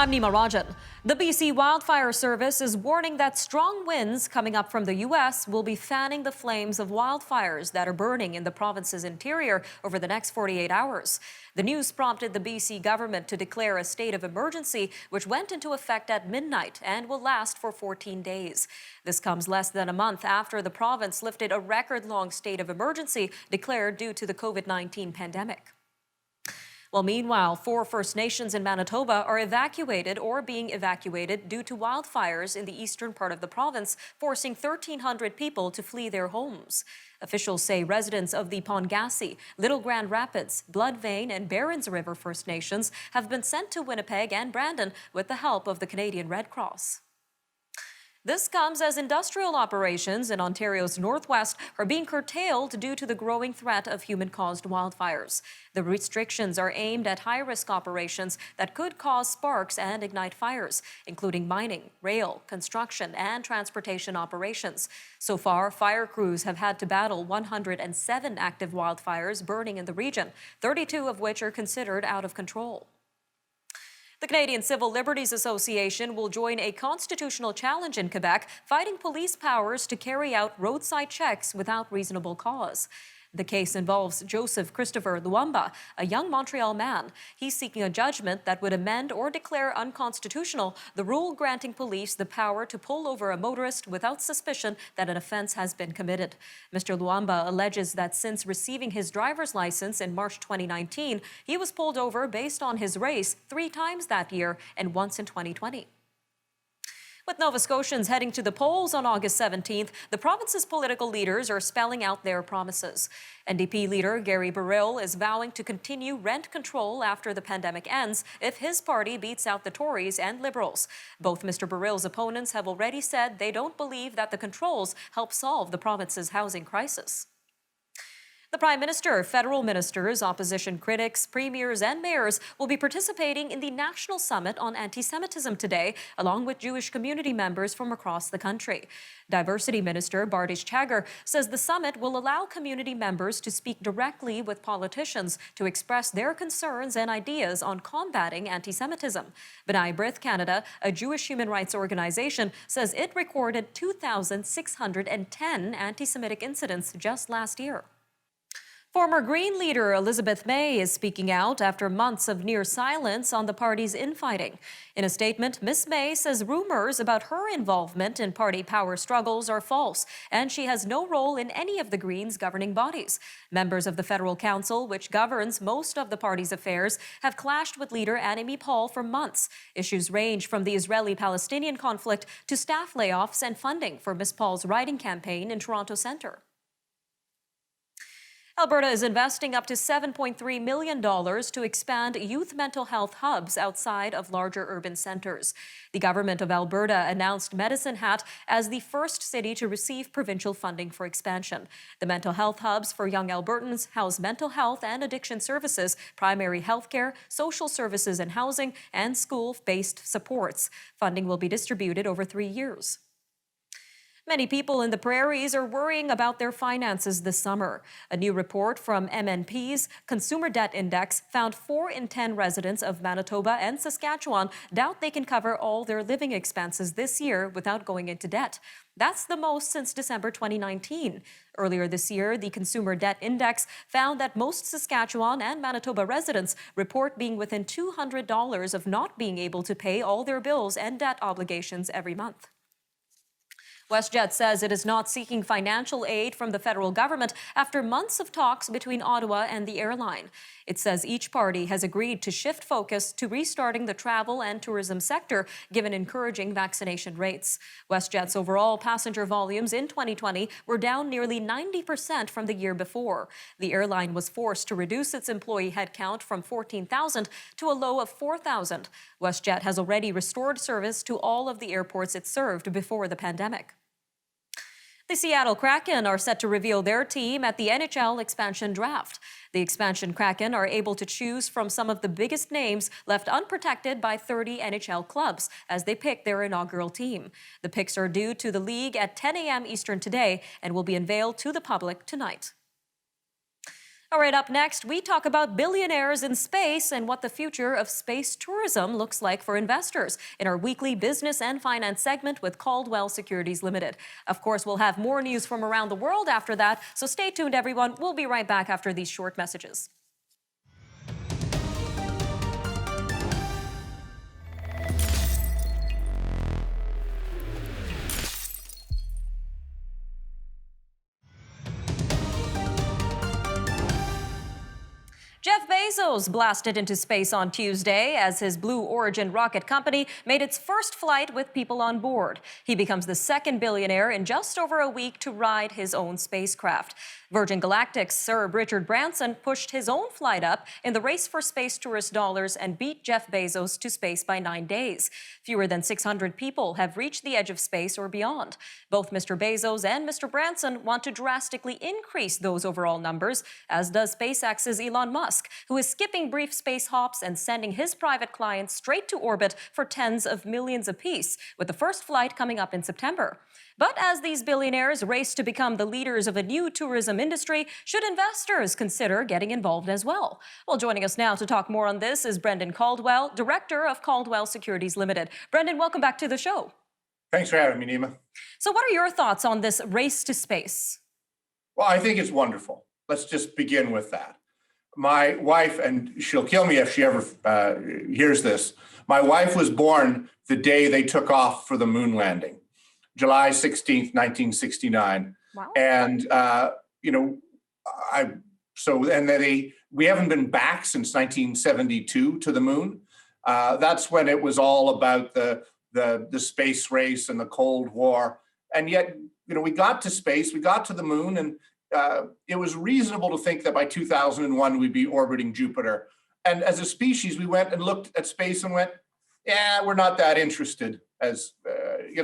I'm Nima Rajan. The BC Wildfire Service is warning that strong winds coming up from the U.S. will be fanning the flames of wildfires that are burning in the province's interior over the next 48 hours. The news prompted the BC government to declare a state of emergency, which went into effect at midnight and will last for 14 days. This comes less than a month after the province lifted a record-long state of emergency declared due to the COVID-19 pandemic. Well, meanwhile, 4 First Nations in Manitoba are evacuated or being evacuated due to wildfires in the eastern part of the province, forcing 1,300 people to flee their homes. Officials say residents of the Pongassi, Little Grand Rapids, Bloodvein, and Barons River First Nations have been sent to Winnipeg and Brandon with the help of the Canadian Red Cross. This comes as industrial operations in Ontario's northwest are being curtailed due to the growing threat of human-caused wildfires. The restrictions are aimed at high-risk operations that could cause sparks and ignite fires, including mining, rail, construction, and transportation operations. So far, fire crews have had to battle 107 active wildfires burning in the region, 32 of which are considered out of control. The Canadian Civil Liberties Association will join a constitutional challenge in Quebec, fighting police powers to carry out roadside checks without reasonable cause. The case involves Joseph Christopher Luamba, a young Montreal man. He's seeking a judgment that would amend or declare unconstitutional the rule granting police the power to pull over a motorist without suspicion that an offense has been committed. Mr. Luamba alleges that since receiving his driver's license in March 2019, he was pulled over based on his race 3 times that year and once in 2020. With Nova Scotians heading to the polls on August 17th, the province's political leaders are spelling out their promises. NDP leader Gary Burrill is vowing to continue rent control after the pandemic ends if his party beats out the Tories and Liberals. Both Mr. Burrill's opponents have already said they don't believe that the controls help solve the province's housing crisis. The Prime Minister, federal ministers, opposition critics, premiers, and mayors will be participating in the National Summit on Antisemitism today, along with Jewish community members from across the country. Diversity Minister Bardish Chagger says the summit will allow community members to speak directly with politicians to express their concerns and ideas on combating antisemitism. B'nai B'rith Canada, a Jewish human rights organization, says it recorded 2,610 anti-Semitic incidents just last year. Former Green leader Elizabeth May is speaking out after months of near silence on the party's infighting. In a statement, Ms. May says rumors about her involvement in party power struggles are false, and she has no role in any of the Greens' governing bodies. Members of the Federal Council, which governs most of the party's affairs, have clashed with leader Annamie Paul for months. Issues range from the Israeli-Palestinian conflict to staff layoffs and funding for Ms. Paul's riding campaign in Toronto Centre. Alberta is investing up to $7.3 million to expand youth mental health hubs outside of larger urban centres. The government of Alberta announced Medicine Hat as the first city to receive provincial funding for expansion. The mental health hubs for young Albertans house mental health and addiction services, primary health care, social services and housing, and school-based supports. Funding will be distributed over 3 years. Many people in the prairies are worrying about their finances this summer. A new report from MNP's Consumer Debt Index found 4 in 10 residents of Manitoba and Saskatchewan doubt they can cover all their living expenses this year without going into debt. That's the most since December 2019. Earlier this year, the Consumer Debt Index found that most Saskatchewan and Manitoba residents report being within $200 of not being able to pay all their bills and debt obligations every month. WestJet says it is not seeking financial aid from the federal government after months of talks between Ottawa and the airline. It says each party has agreed to shift focus to restarting the travel and tourism sector, given encouraging vaccination rates. WestJet's overall passenger volumes in 2020 were down nearly 90% from the year before. The airline was forced to reduce its employee headcount from 14,000 to a low of 4,000. WestJet has already restored service to all of the airports it served before the pandemic. The Seattle Kraken are set to reveal their team at the NHL expansion draft. The expansion Kraken are able to choose from some of the biggest names left unprotected by 30 NHL clubs as they pick their inaugural team. The picks are due to the league at 10 a.m. Eastern today and will be unveiled to the public tonight. All right, up next, we talk about billionaires in space and what the future of space tourism looks like for investors in our weekly business and finance segment with Caldwell Securities Limited. Of course, we'll have more news from around the world after that, so stay tuned, everyone. We'll be right back after these short messages. Jeff Bezos blasted into space on Tuesday as his Blue Origin rocket company made its first flight with people on board. He becomes the second billionaire in just over a week to ride his own spacecraft. Virgin Galactic's Sir Richard Branson pushed his own flight up in the race for space tourist dollars and beat Jeff Bezos to space by 9 days. Fewer than 600 people have reached the edge of space or beyond. Both Mr. Bezos and Mr. Branson want to drastically increase those overall numbers, as does SpaceX's Elon Musk, who is skipping brief space hops and sending his private clients straight to orbit for tens of millions apiece, with the first flight coming up in September. But as these billionaires race to become the leaders of a new tourism industry, should investors consider getting involved as well? Well, joining us now to talk more on this is Brendan Caldwell, Director of Caldwell Securities Limited. Brendan, welcome back to the show. Thanks for having me, Nima. So what are your thoughts on this race to space? Well, I think it's wonderful. Let's just begin with that. My wife, and she'll kill me if she ever hears this, my wife was born the day they took off for the moon landing, July 16th, 1969. Wow. And, we haven't been back since 1972 to the moon. That's when it was all about the space race and the Cold War. And yet, we got to space, we got to the moon, and it was reasonable to think that by 2001, we'd be orbiting Jupiter. And as a species, we went and looked at space and went, yeah, we're not that interested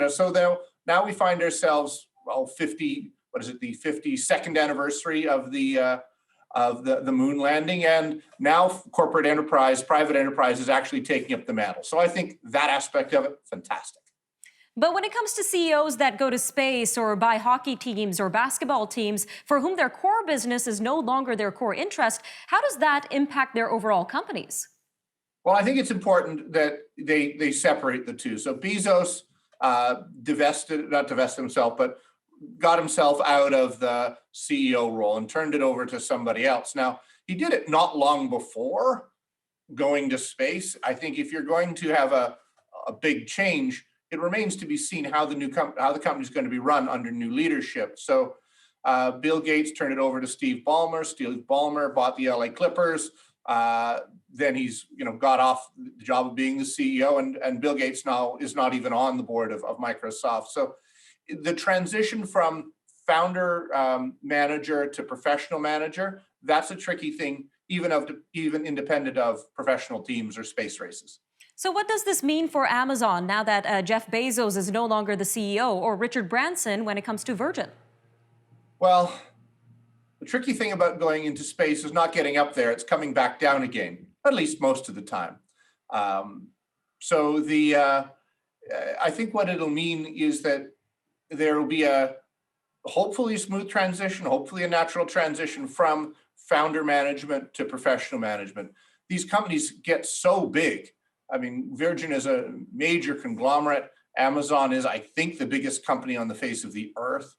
so now we find ourselves, the 52nd anniversary of the moon landing. And now corporate enterprise, private enterprise is actually taking up the mantle. So I think that aspect of it, fantastic. But when it comes to CEOs that go to space or buy hockey teams or basketball teams for whom their core business is no longer their core interest, how does that impact their overall companies? Well, I think it's important that they separate the two. So Bezos not divested himself, but got himself out of the CEO role and turned it over to somebody else. Now, he did it not long before going to space. I think if you're going to have a big change, it remains to be seen how the company is going to be run under new leadership. So Bill Gates turned it over to Steve Ballmer. Steve Ballmer bought the LA Clippers. Then he's got off the job of being the CEO, and Bill Gates now is not even on the board of Microsoft. So the transition from founder manager to professional manager, that's a tricky thing, even independent of professional teams or space races. So what does this mean for Amazon now that Jeff Bezos is no longer the CEO, or Richard Branson when it comes to Virgin? Well, the tricky thing about going into space is not getting up there, it's coming back down again, at least most of the time. I think what it'll mean is that there will be hopefully a smooth transition, hopefully a natural transition from founder management to professional management. These companies get so big. I mean, Virgin is a major conglomerate. Amazon is, I think, the biggest company on the face of the earth,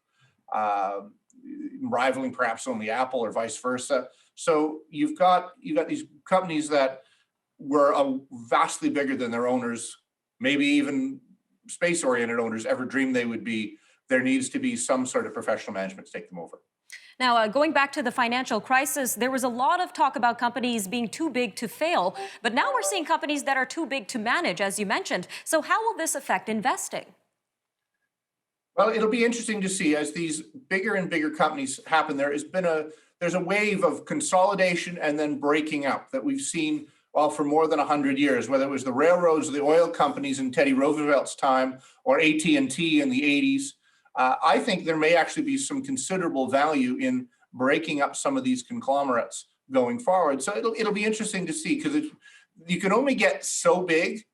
rivaling perhaps only Apple or vice versa. So you've got these companies that were vastly bigger than their owners, maybe even space-oriented owners ever dreamed they would be. There needs to be some sort of professional management to take them over. Now, going back to the financial crisis, there was a lot of talk about companies being too big to fail, but now we're seeing companies that are too big to manage, as you mentioned. So how will this affect investing? Well, it'll be interesting to see as these bigger and bigger companies happen. There's a wave of consolidation and then breaking up that we've seen for more than 100 years, whether it was the railroads or the oil companies in Teddy Roosevelt's time or AT&T in the 80s. I think there may actually be some considerable value in breaking up some of these conglomerates going forward. So it'll be interesting to see, because you can only get so big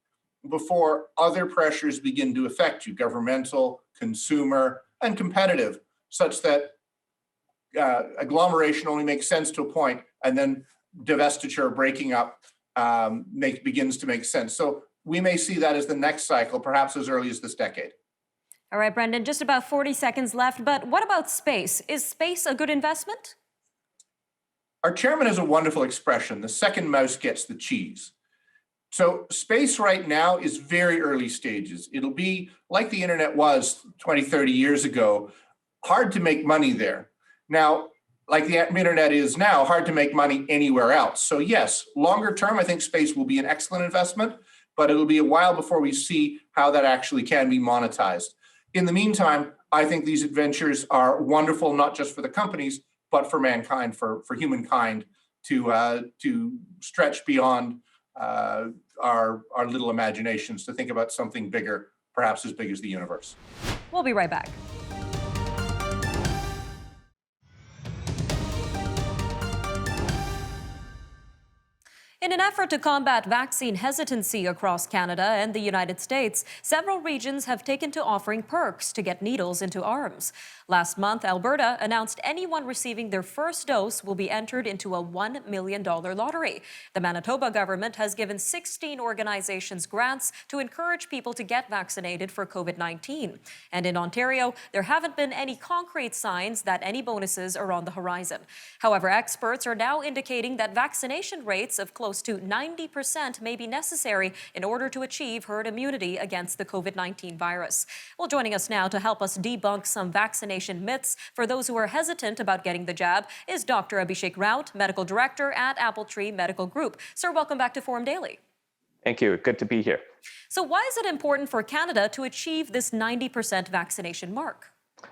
before other pressures begin to affect you, governmental, consumer, and competitive, such that agglomeration only makes sense to a point, and then divestiture, breaking up, begins to make sense. So we may see that as the next cycle, perhaps as early as this decade. All right, Brendan, just about 40 seconds left, but what about space? Is space a good investment? Our chairman has a wonderful expression: the second mouse gets the cheese. So space right now is very early stages. It'll be like the internet was 20, 30 years ago, hard to make money there. Now, like the internet is now, hard to make money anywhere else. So yes, longer term, I think space will be an excellent investment, but it'll be a while before we see how that actually can be monetized. In the meantime, I think these adventures are wonderful, not just for the companies, but for mankind, for humankind to stretch beyond our little imaginations, to think about something bigger, perhaps as big as the universe. We'll be right back. In an effort to combat vaccine hesitancy across Canada and the United States, several regions have taken to offering perks to get needles into arms. Last month, Alberta announced anyone receiving their first dose will be entered into a $1 million lottery. The Manitoba government has given 16 organizations grants to encourage people to get vaccinated for COVID-19. And in Ontario, there haven't been any concrete signs that any bonuses are on the horizon. However, experts are now indicating that vaccination rates of close to 90% may be necessary in order to achieve herd immunity against the COVID-19 virus. Well, joining us now to help us debunk some vaccination myths for those who are hesitant about getting the jab is Dr. Abhishek Raut, Medical Director at Appletree Medical Group. Sir, welcome back to Forum Daily. Thank you. Good to be here. So why is it important for Canada to achieve this 90% vaccination mark?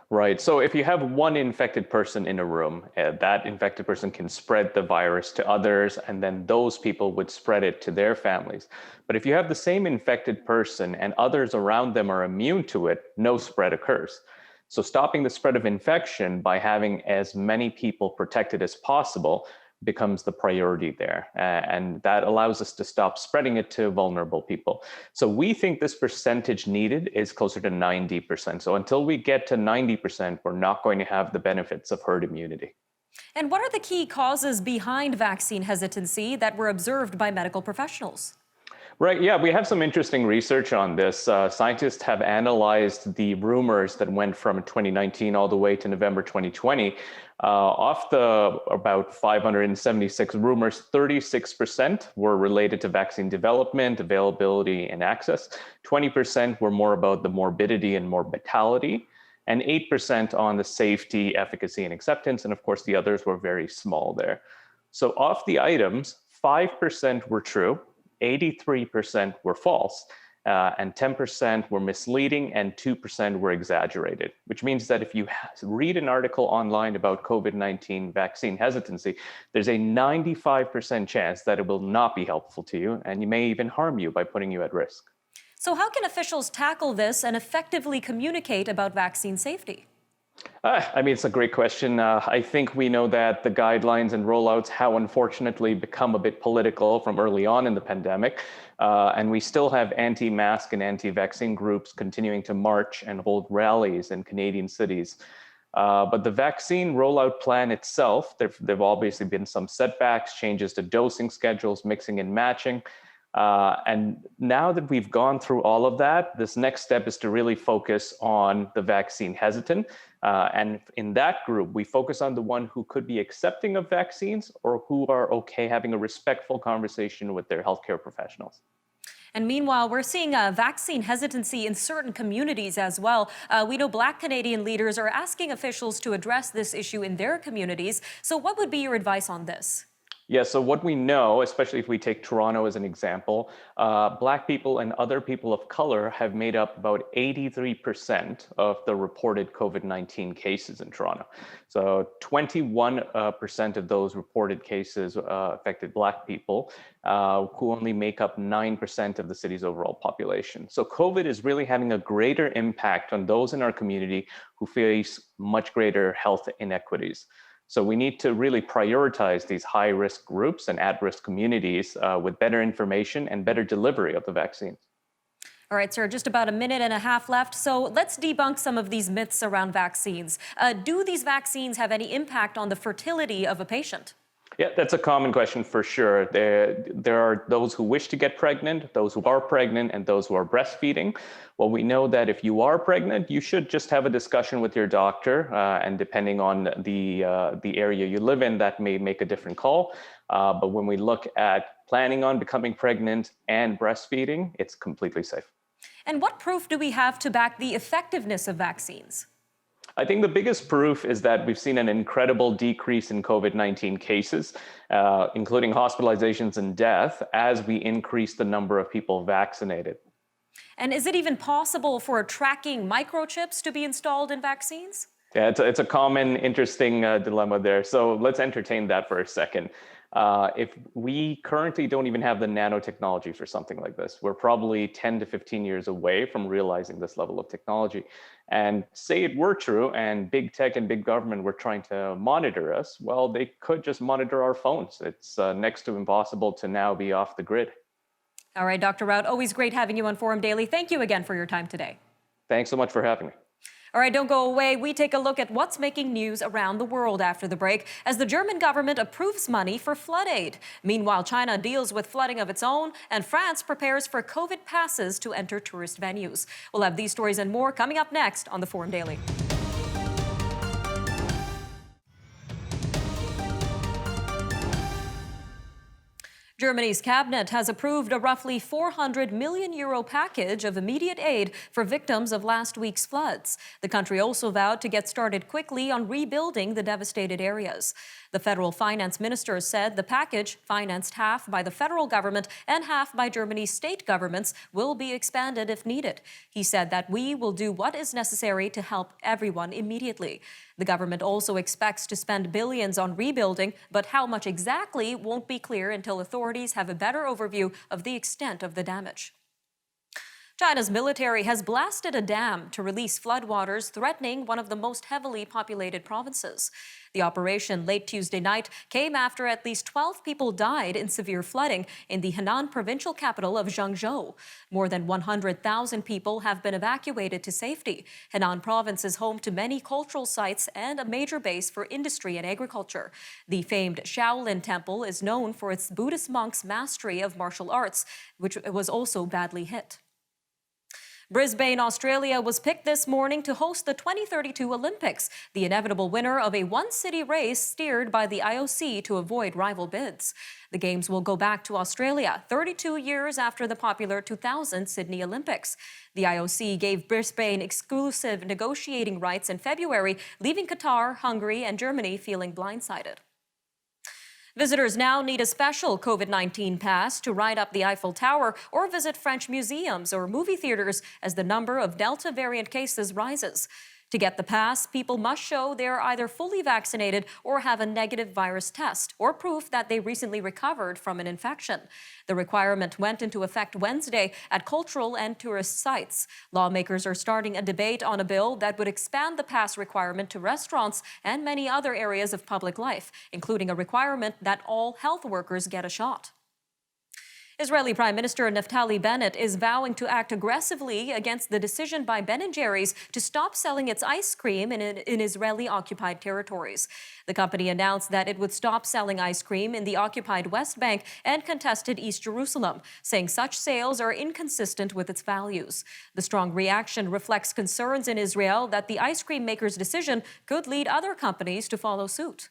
Right. So if you have one infected person in a room, that infected person can spread the virus to others, and then those people would spread it to their families. But if you have the same infected person and others around them are immune to it, no spread occurs. So stopping the spread of infection by having as many people protected as possible becomes the priority there. And that allows us to stop spreading it to vulnerable people. So we think this percentage needed is closer to 90%. So until we get to 90%, we're not going to have the benefits of herd immunity. And what are the key causes behind vaccine hesitancy that were observed by medical professionals? Right, yeah, we have some interesting research on this. Scientists have analyzed the rumors that went from 2019 all the way to November 2020. Off the about 576 rumors, 36% were related to vaccine development, availability, and access. 20% were more about the morbidity and mortality, and 8% on the safety, efficacy, and acceptance. And of course, the others were very small there. So off the items, 5% were true, 83% were false, and 10% were misleading, and 2% were exaggerated, which means that if you read an article online about COVID-19 vaccine hesitancy, there's a 95% chance that it will not be helpful to you, and it may even harm you by putting you at risk. So how can officials tackle this and effectively communicate about vaccine safety? I mean, it's a great question. I think we know that the guidelines and rollouts have unfortunately become a bit political from early on in the pandemic. And we still have anti-mask and anti-vaccine groups continuing to march and hold rallies in Canadian cities. But the vaccine rollout plan itself, there've obviously been some setbacks, changes to dosing schedules, mixing and matching. And now that we've gone through all of that, this next step is to really focus on the vaccine hesitant. And in that group, we focus on the one who could be accepting of vaccines or who are okay having a respectful conversation with their healthcare professionals. And meanwhile, we're seeing vaccine hesitancy in certain communities as well. We know Black Canadian leaders are asking officials to address this issue in their communities. So what would be your advice on this? Yeah, so what we know, especially if we take Toronto as an example, Black people and other people of color have made up about 83% of the reported COVID-19 cases in Toronto. So 21% of those reported cases affected Black people, who only make up 9% of the city's overall population. So COVID is really having a greater impact on those in our community who face much greater health inequities. So we need to really prioritize these high-risk groups and at-risk communities with better information and better delivery of the vaccine. All right, sir, just about a minute and a half left. So let's debunk some of these myths around vaccines. Do these vaccines have any impact on the fertility of a patient? Yeah, that's a common question for sure. There are those who wish to get pregnant, those who are pregnant, and those who are breastfeeding. Well, we know that if you are pregnant, you should just have a discussion with your doctor, and depending on the area you live in, that may make a different call. But when we look at planning on becoming pregnant and breastfeeding, it's completely safe. And what proof do we have to back the effectiveness of vaccines? I think the biggest proof is that we've seen an incredible decrease in COVID-19 cases, including hospitalizations and death, as we increase the number of people vaccinated. And is it even possible for tracking microchips to be installed in vaccines? Yeah, it's a common, interesting dilemma there. So let's entertain that for a second. If we currently don't even have the nanotechnology for something like this, we're probably 10 to 15 years away from realizing this level of technology. And say it were true and big tech and big government were trying to monitor us, well, they could just monitor our phones. It's next to impossible to now be off the grid. All right, Dr. Raut, always great having you on Forum Daily. Thank you again for your time today. Thanks so much for having me. All right, don't go away. We take a look at what's making news around the world after the break as the German government approves money for flood aid. Meanwhile, China deals with flooding of its own, and France prepares for COVID passes to enter tourist venues. We'll have these stories and more coming up next on the Forum Daily. Germany's cabinet has approved a roughly €400 million package of immediate aid for victims of last week's floods. The country also vowed to get started quickly on rebuilding the devastated areas. The federal finance minister said the package, financed half by the federal government and half by Germany's state governments, will be expanded if needed. He said that we will do what is necessary to help everyone immediately. The government also expects to spend billions on rebuilding, but how much exactly won't be clear until authorities have a better overview of the extent of the damage. China's military has blasted a dam to release floodwaters threatening one of the most heavily populated provinces. The operation late Tuesday night came after at least 12 people died in severe flooding in the Henan provincial capital of Zhengzhou. More than 100,000 people have been evacuated to safety. Henan province is home to many cultural sites and a major base for industry and agriculture. The famed Shaolin Temple is known for its Buddhist monks' mastery of martial arts, which was also badly hit. Brisbane, Australia was picked this morning to host the 2032 Olympics, the inevitable winner of a one-city race steered by the IOC to avoid rival bids. The Games will go back to Australia 32 years after the popular 2000 Sydney Olympics. The IOC gave Brisbane exclusive negotiating rights in February, leaving Qatar, Hungary, and Germany feeling blindsided. Visitors now need a special COVID-19 pass to ride up the Eiffel Tower or visit French museums or movie theaters as the number of Delta variant cases rises. To get the pass, people must show they are either fully vaccinated or have a negative virus test or proof that they recently recovered from an infection. The requirement went into effect Wednesday at cultural and tourist sites. Lawmakers are starting a debate on a bill that would expand the pass requirement to restaurants and many other areas of public life, including a requirement that all health workers get a shot. Israeli Prime Minister Naftali Bennett is vowing to act aggressively against the decision by Ben & Jerry's to stop selling its ice cream in Israeli-occupied territories. The company announced that it would stop selling ice cream in the occupied West Bank and contested East Jerusalem, saying such sales are inconsistent with its values. The strong reaction reflects concerns in Israel that the ice cream maker's decision could lead other companies to follow suit.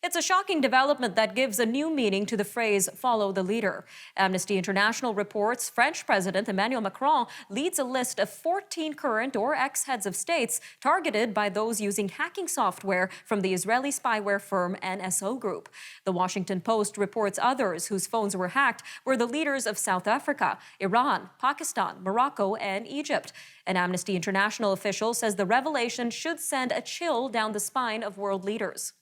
It's a shocking development that gives a new meaning to the phrase, follow the leader. Amnesty International reports French President Emmanuel Macron leads a list of 14 current or ex-heads of states targeted by those using hacking software from the Israeli spyware firm NSO Group. The Washington Post reports others whose phones were hacked were the leaders of South Africa, Iran, Pakistan, Morocco, and Egypt. An Amnesty International official says the revelation should send a chill down the spine of world leaders.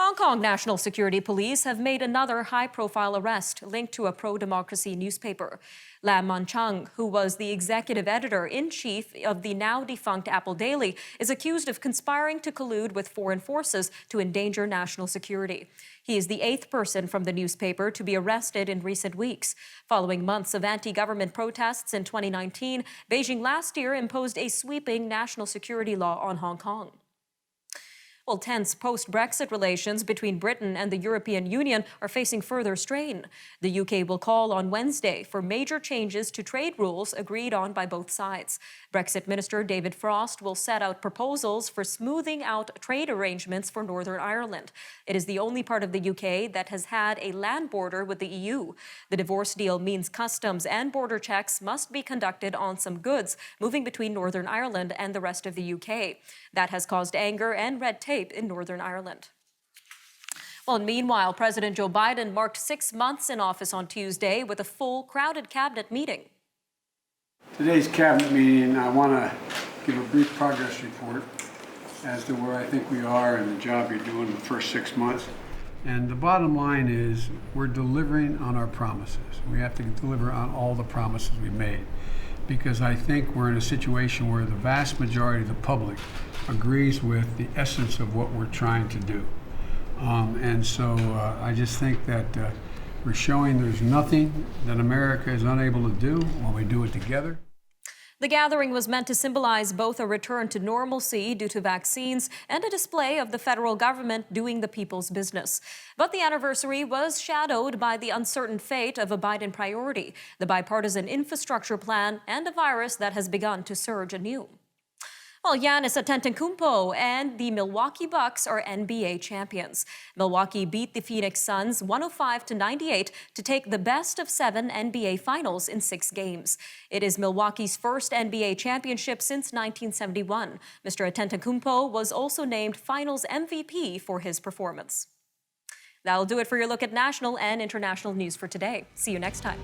Hong Kong National Security Police have made another high-profile arrest linked to a pro-democracy newspaper. Lam Manchang, who was the executive editor-in-chief of the now-defunct Apple Daily, is accused of conspiring to collude with foreign forces to endanger national security. He is the 8th person from the newspaper to be arrested in recent weeks. Following months of anti-government protests in 2019, Beijing last year imposed a sweeping national security law on Hong Kong. Well, tense post-Brexit relations between Britain and the European Union are facing further strain. The UK will call on Wednesday for major changes to trade rules agreed on by both sides. Brexit Minister David Frost will set out proposals for smoothing out trade arrangements for Northern Ireland. It is the only part of the UK that has had a land border with the EU. The divorce deal means customs and border checks must be conducted on some goods moving between Northern Ireland and the rest of the UK. That has caused anger and red tape in Northern Ireland. Well, meanwhile, President Joe Biden marked 6 months in office on Tuesday with a full, crowded cabinet meeting. Today's cabinet meeting, I want to give a brief progress report as to where I think we are and the job you're doing in the first 6 months. And the bottom line is we're delivering on our promises. We have to deliver on all the promises we made, because I think we're in a situation where the vast majority of the public agrees with the essence of what we're trying to do. And so I just think that we're showing there's nothing that America is unable to do when we do it together. The gathering was meant to symbolize both a return to normalcy due to vaccines and a display of the federal government doing the people's business. But the anniversary was shadowed by the uncertain fate of a Biden priority, the bipartisan infrastructure plan, and a virus that has begun to surge anew. Well, Giannis Antetokounmpo and the Milwaukee Bucks are NBA champions. Milwaukee beat the Phoenix Suns 105-98 to take the best of 7 NBA finals in 6 games. It is Milwaukee's first NBA championship since 1971. Mr. Antetokounmpo was also named Finals MVP for his performance. That'll do it for your look at national and international news for today. See you next time.